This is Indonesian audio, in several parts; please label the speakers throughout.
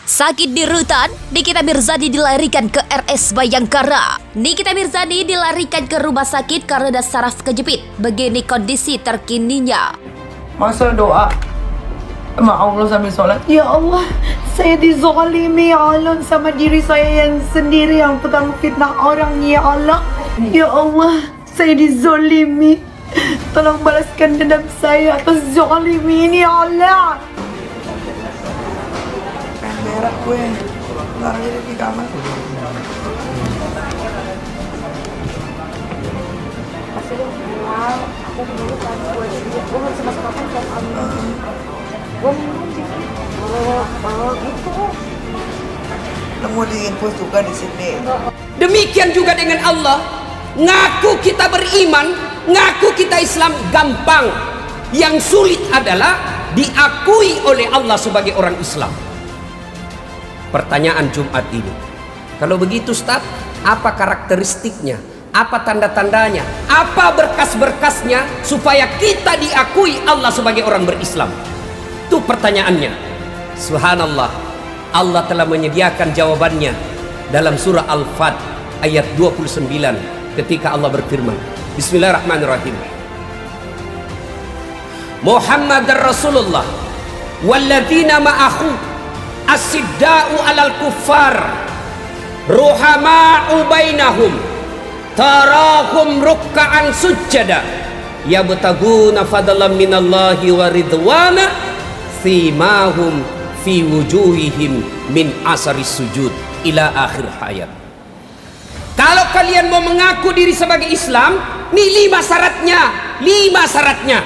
Speaker 1: Sakit di rutan, Nikita Mirzani dilarikan ke RS Bayangkara. Nikita Mirzani dilarikan ke rumah sakit karena saraf kejepit. Begini kondisi terkininya.
Speaker 2: Masa doa sama Allah sambil sholat, ya Allah, saya dizalimi ya Allah sama diri saya yang sendiri yang tukang fitnah orang, ya Allah. Ya Allah, saya dizalimi. Tolong balaskan dendam saya atas zalimi ini, ya Allah. Berak gue, lari di kamar. Aku dulu kan gue harus masuk kapan kan gue minum dikit. Gitu. Nemu di infus juga di sini.
Speaker 3: Demikian juga dengan Allah. Ngaku kita beriman, ngaku kita Islam gampang. Yang sulit adalah diakui oleh Allah sebagai orang Islam. Pertanyaan Jumat ini, kalau begitu Ustaz, apa karakteristiknya, apa tanda-tandanya, apa berkas-berkasnya supaya kita diakui Allah sebagai orang berislam? Itu pertanyaannya. Subhanallah, Allah telah menyediakan jawabannya dalam surah Al-Fat ayat 29 ketika Allah berfirman, Bismillahirrahmanirrahim, Muhammadar Rasulullah walladzina ma'ahu As-sidda'u alal kuffar ruhama'u bainahum tarahum rukka'an sujjada yabtaguna fadlan minallahi wa ridwana simahum fi wujuhihim min asaris sujud ila akhir hayat. Kalau kalian mau mengaku diri sebagai Islam, nih 5 syaratnya. 5 syaratnya.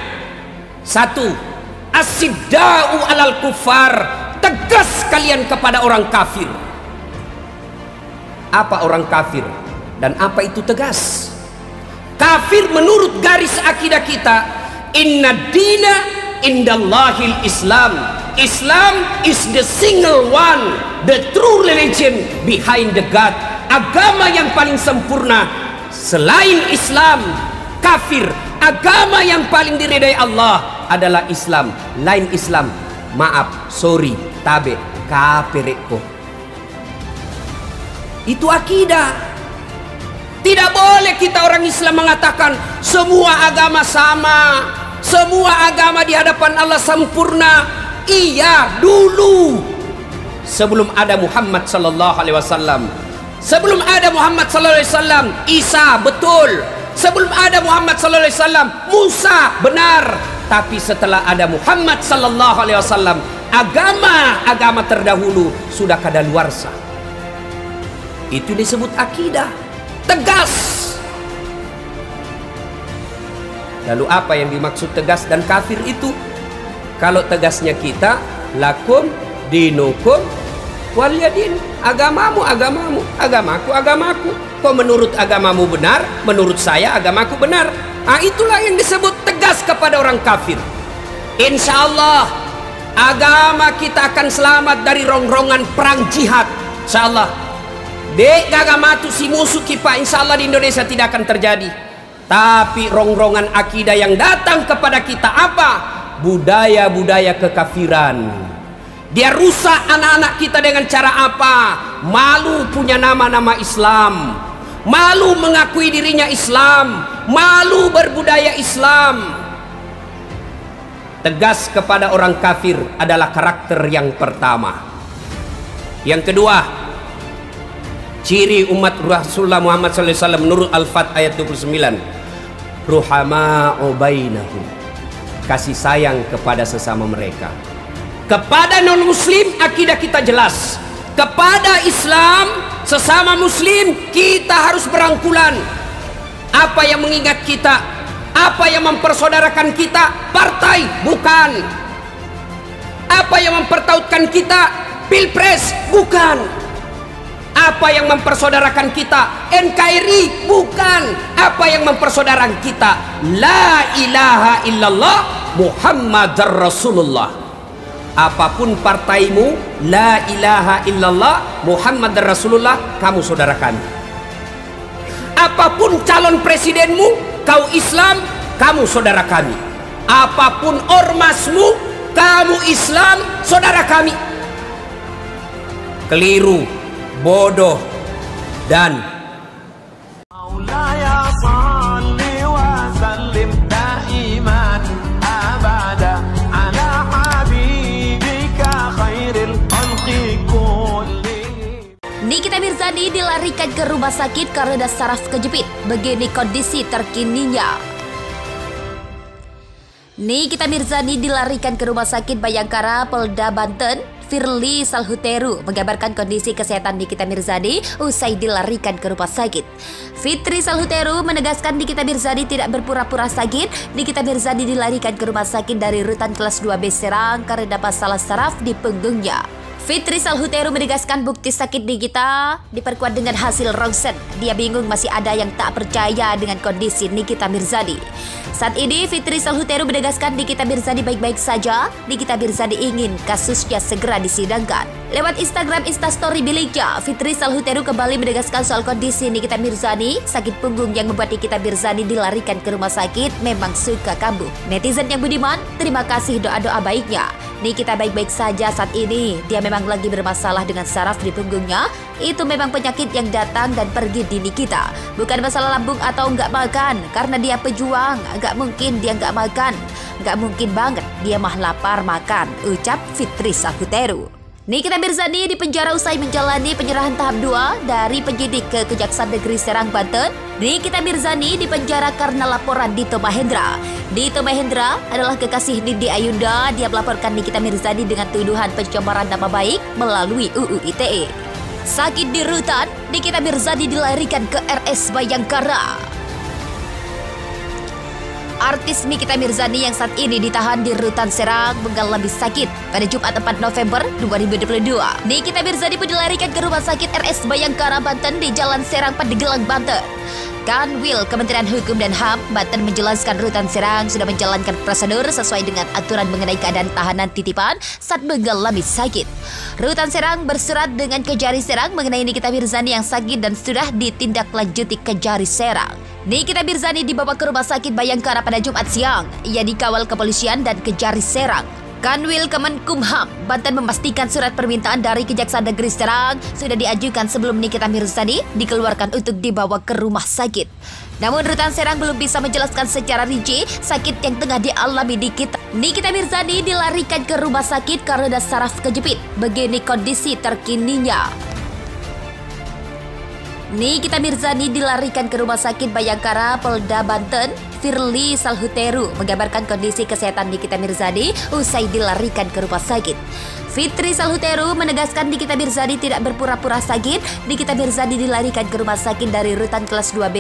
Speaker 3: 1. As-sidda'u alal kuffar, tegas kalian kepada orang kafir. Apa orang kafir dan apa itu tegas? Kafir menurut garis akidah kita, inna dina indallahil Islam. Islam is the single one, the true religion behind the God. Agama yang paling sempurna selain Islam, kafir. Agama yang paling diridai Allah adalah Islam. Lain Islam, maaf, sorry, tabe, kafireko. Itu akidah. Tidak boleh kita orang Islam mengatakan semua agama sama, semua agama di hadapan Allah sempurna. Iya, dulu sebelum ada Muhammad sallallahu alaihi wasallam. Sebelum ada Muhammad sallallahu alaihi wasallam, Isa betul. Sebelum ada Muhammad sallallahu alaihi wasallam, Musa benar. Tapi setelah ada Muhammad sallallahu alaihi wasallam, agama terdahulu sudah kadaluarsa. Itu disebut akidah, tegas. Lalu apa yang dimaksud tegas dan kafir itu? Kalau tegasnya kita, lakum dinukum waliyadin, agamamu agamamu, agamaku agamaku. Kok menurut agamamu benar, menurut saya agamaku benar. Itulah yang disebut tegas kepada orang kafir. Insya Allah agama kita akan selamat dari rongrongan perang jihad. Insya Allah. Dek agama tu si musuh kipa, insya Allah di Indonesia tidak akan terjadi. Tapi rongrongan akidah yang datang kepada kita apa? Budaya-budaya kekafiran. Dia rusak anak-anak kita dengan cara apa? Malu punya nama-nama Islam, malu mengakui dirinya Islam, malu berbudaya Islam. Tegas kepada orang kafir adalah karakter yang pertama. Yang kedua, ciri umat Rasulullah Muhammad SAW menurut Al-Fat ayat 29, ruhama'u bainahum, kasih sayang kepada sesama mereka. Kepada non-muslim akidah kita jelas. Kepada Islam, sesama muslim, kita harus berangkulan. Apa yang mengingat kita, apa yang mempersaudarakan kita, partai bukan. Apa yang mempertautkan kita, pilpres bukan. Apa yang mempersaudarakan kita, NKRI bukan. Apa yang mempersaudarakan kita, la ilaha illallah Muhammadar Rasulullah. Apapun partaimu, la ilaha illallah Muhammadar Rasulullah, kamu saudara kami. Apapun calon presidenmu, kau Islam, kamu saudara kami. Apapun ormasmu, kamu Islam, saudara kami. keliru, bodoh, dan
Speaker 1: Nikita Mirzani dilarikan ke rumah sakit karena saraf kejepit. Begini kondisi terkininya. Nikita Mirzani dilarikan ke Rumah Sakit Bayangkara, Polda Banten. Firly Salhuteru mengabarkan kondisi kesehatan Nikita Mirzani usai dilarikan ke rumah sakit. Fitri Salhuteru menegaskan Nikita Mirzani tidak berpura-pura sakit. Nikita Mirzani dilarikan ke rumah sakit dari rutan kelas 2B Serang karena masalah saraf di punggungnya. Fitri Salhuteru menegaskan bukti sakit Nikita diperkuat dengan hasil ronsen. Dia bingung masih ada yang tak percaya dengan kondisi Nikita Mirzani. Saat ini Fitri Salhuteru menegaskan Nikita Mirzani baik-baik saja. Nikita Mirzani ingin kasusnya segera disidangkan. Lewat Instagram Instastory miliknya, Fitri Salhuteru kembali menegaskan soal kondisi Nikita Mirzani. Sakit punggung yang membuat Nikita Mirzani dilarikan ke rumah sakit memang suka kambuh. Netizen yang budiman, terima kasih doa-doa baiknya. Nikita baik-baik saja saat ini. Dia memang lagi bermasalah dengan saraf di punggungnya. Itu memang penyakit yang datang dan pergi di Nikita. Bukan masalah lambung atau nggak makan. Karena dia pejuang, nggak mungkin dia nggak makan. Nggak mungkin banget dia mah lapar makan, ucap Fitri Salhuteru. Nikita Mirzani dipenjara usai menjalani penyerahan tahap 2 dari penyidik ke Kejaksaan Negeri Serang, Banten. Nikita Mirzani dipenjara karena laporan Dito Mahendra. Dito Mahendra adalah kekasih Nindi Ayunda. Dia melaporkan Nikita Mirzani dengan tuduhan pencemaran nama baik melalui UU ITE. Sakit di rutan, Nikita Mirzani dilarikan ke RS Bayangkara. Artis Nikita Mirzani yang saat ini ditahan di rutan Serang mengalami sakit pada Jumat 4 November 2022. Nikita Mirzani pun dilarikan ke Rumah Sakit RS Bayangkara, Banten di Jalan Serang, Pandeglang, Banten. Kanwil Kementerian Hukum dan HAM Banten menjelaskan rutan Serang sudah menjalankan prosedur sesuai dengan aturan mengenai keadaan tahanan titipan saat mengalami sakit. Rutan Serang bersurat dengan Kejari Serang mengenai Nikita Mirzani yang sakit dan sudah ditindaklanjuti Kejari Serang. Nikita Mirzani dibawa ke Rumah Sakit Bayangkara pada Jumat siang. Ia dikawal kepolisian dan Kejari Serang. Kanwil Kemenkumham Banten memastikan surat permintaan dari Kejaksaan Negeri Serang sudah diajukan sebelum Nikita Mirzani dikeluarkan untuk dibawa ke rumah sakit. Namun rutan Serang belum bisa menjelaskan secara rinci sakit yang tengah dialami Nikita. Nikita Mirzani dilarikan ke rumah sakit karena saraf kejepit. Begini kondisi terkininya. Nikita Mirzani dilarikan ke Rumah Sakit Bayangkara, Polda Banten. Firly Salhuteru mengabarkan kondisi kesehatan Nikita Mirzani usai dilarikan ke rumah sakit. Fitri Salhuteru menegaskan Nikita Mirzani tidak berpura-pura sakit. Nikita Mirzani dilarikan ke rumah sakit dari rutan kelas 2B